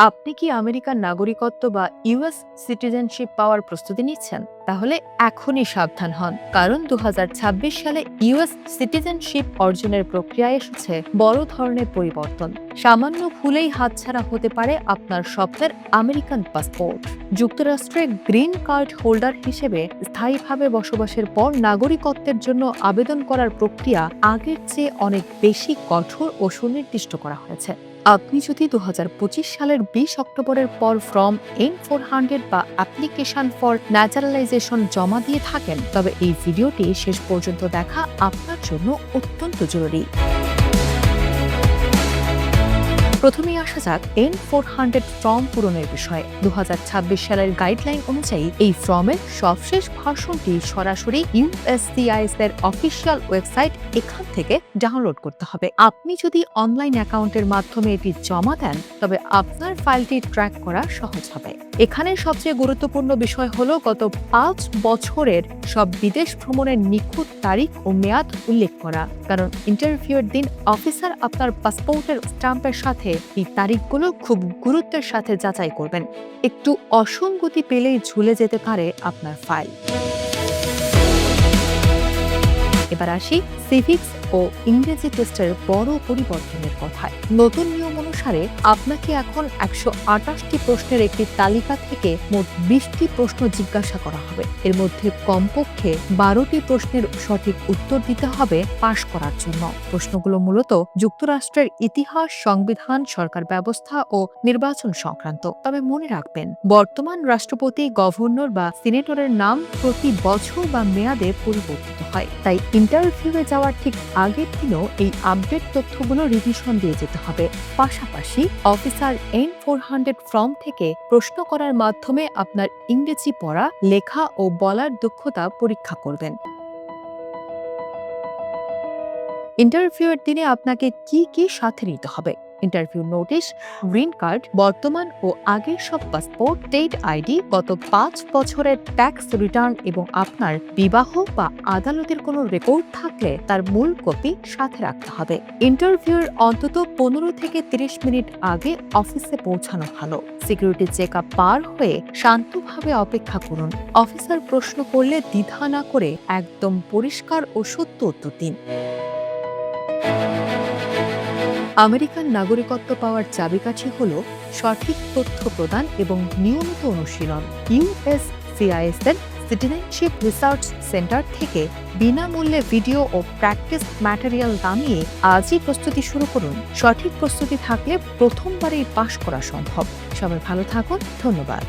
আপনি কি আমেরিকার নাগরিকত্ব বা ইউএস সিটিজেনশিপ পাওয়ার প্রস্তুতি নিচ্ছেন? তাহলে এখনই সাবধান হন, কারণ ২০২৬ সালে ইউএস সিটিজেনশিপ অর্জনের প্রক্রিয়ায় এসেছে বড় ধরনের পরিবর্তন। সামান্য ভুলেই হাতছাড়া হতে পারে আপনার স্বপ্নের আমেরিকান পাসপোর্ট। যুক্তরাষ্ট্রে গ্রিন কার্ড হোল্ডার হিসেবে স্থায়ীভাবে বসবাসের পর নাগরিকত্বের জন্য আবেদন করার প্রক্রিয়া আগের চেয়ে অনেক বেশি কঠোর ও সুনির্দিষ্ট করা হয়েছে। আপনি যদি ২০২৫ সালের ২০ অক্টোবরের পর ফর্ম N-400 বা অ্যাপ্লিকেশন ফর ন্যাচারালাইজেশন জমা দিয়ে থাকেন, তবে এই ভিডিওটি শেষ পর্যন্ত দেখা আপনার জন্য অত্যন্ত জরুরি। প্রথমেই আসা যাক N-400 ফর্ম পূরণের বিষয়ে। ২০২৬ সালের গাইডলাইন অনুযায়ী এই ফর্মের সবশেষ ভার্সনটি সরাসরি ইউএসসিআইএস এর অফিসিয়াল ওয়েবসাইট এখান থেকে ডাউনলোড করতে হবে। আপনি যদি অনলাইন অ্যাকাউন্টের মাধ্যমে এটি জমা দেন, তবে আপনার ফাইলটি ট্র্যাক করা সহজ হবে। এখানে সবচেয়ে গুরুত্বপূর্ণ বিষয় হলো গত ৫ বছরের সব বিদেশ ভ্রমণের নিখুঁত তারিখ ও মেয়াদ উল্লেখ করা, কারণ ইন্টারভিউয়ের দিন অফিসার আপনার পাসপোর্টের স্ট্যাম্পের সাথে এই তারিখগুলো খুব গুরুত্বের সাথে যাচাই করবেন। একটু অসঙ্গতি পেলেই ঝুলে যেতে পারে আপনার ফাইল। এবার আসি সিভিক্স ও ইংরেজি টেস্টের বড় পরিবর্তনের কথায়। নতুন নিয়ম অনুসারে আপনাকে এখন ১২৮টি প্রশ্নের একটি তালিকা থেকে মোট ২০টি প্রশ্ন জিজ্ঞাসা করা হবে। এর মধ্যে কমপক্ষে ১২টি প্রশ্নের সঠিক উত্তর দিতে হবে পাশ করার জন্য। প্রশ্নগুলো মূলত যুক্তরাষ্ট্রের ইতিহাস, সংবিধান, সরকার ব্যবস্থা ও নির্বাচন সংক্রান্ত। তবে মনে রাখবেন, বর্তমান রাষ্ট্রপতি, গভর্নর বা সিনেটরের নাম প্রতি বছর বা মেয়াদে পরিবর্তিত হয়, তাই ইন্টারভিউয়ে যাওয়ার ঠিক আগের দিনও এই আপডেট তথ্যগুলো রিভিশন দিয়ে যেতে হবে। পাশাপাশি অফিসার N-400 ফর্ম থেকে প্রশ্ন করার মাধ্যমে আপনার ইংরেজি পড়া, লেখা ও বলার দক্ষতা পরীক্ষা করবেন। ইন্টারভিউয়ের দিনে আপনাকে কি কি সাথে নিতে হবে? ইন্টারভিউ নোটিশ, গ্রিন কার্ড, বর্তমান ও আগের সব পাসপোর্ট, স্টেট আইডি, গত ৫ বছরের ট্যাক্স রিটার্ন এবং আপনার বিবাহ বা আদালতের কোনো রেকর্ড থাকলে তার মূল কপি সাথে রাখতে হবে। ইন্টারভিউয়ের অন্তত ১৫ থেকে ৩০ মিনিট আগে অফিসে পৌঁছানো ভালো। সিকিউরিটি চেকআপ পার হয়ে শান্তভাবে অপেক্ষা করুন। অফিসার প্রশ্ন করলে দ্বিধা না করে একদম পরিষ্কার ও সত্য উত্তর দিন। আমেরিকান নাগরিকত্ব পাওয়ার চাবিকাঠি হল সঠিক তথ্য প্রদান এবং নিয়মিত অনুশীলন। ইউএসসিআইএস এর সিটিজেনশিপ রিসার্চ সেন্টার থেকে বিনামূল্যে ভিডিও ও প্র্যাকটিস ম্যাটেরিয়াল নামিয়ে আজই প্রস্তুতি শুরু করুন। সঠিক প্রস্তুতি থাকলে প্রথমবারেই পাশ করা সম্ভব। সবাই ভালো থাকুন। ধন্যবাদ।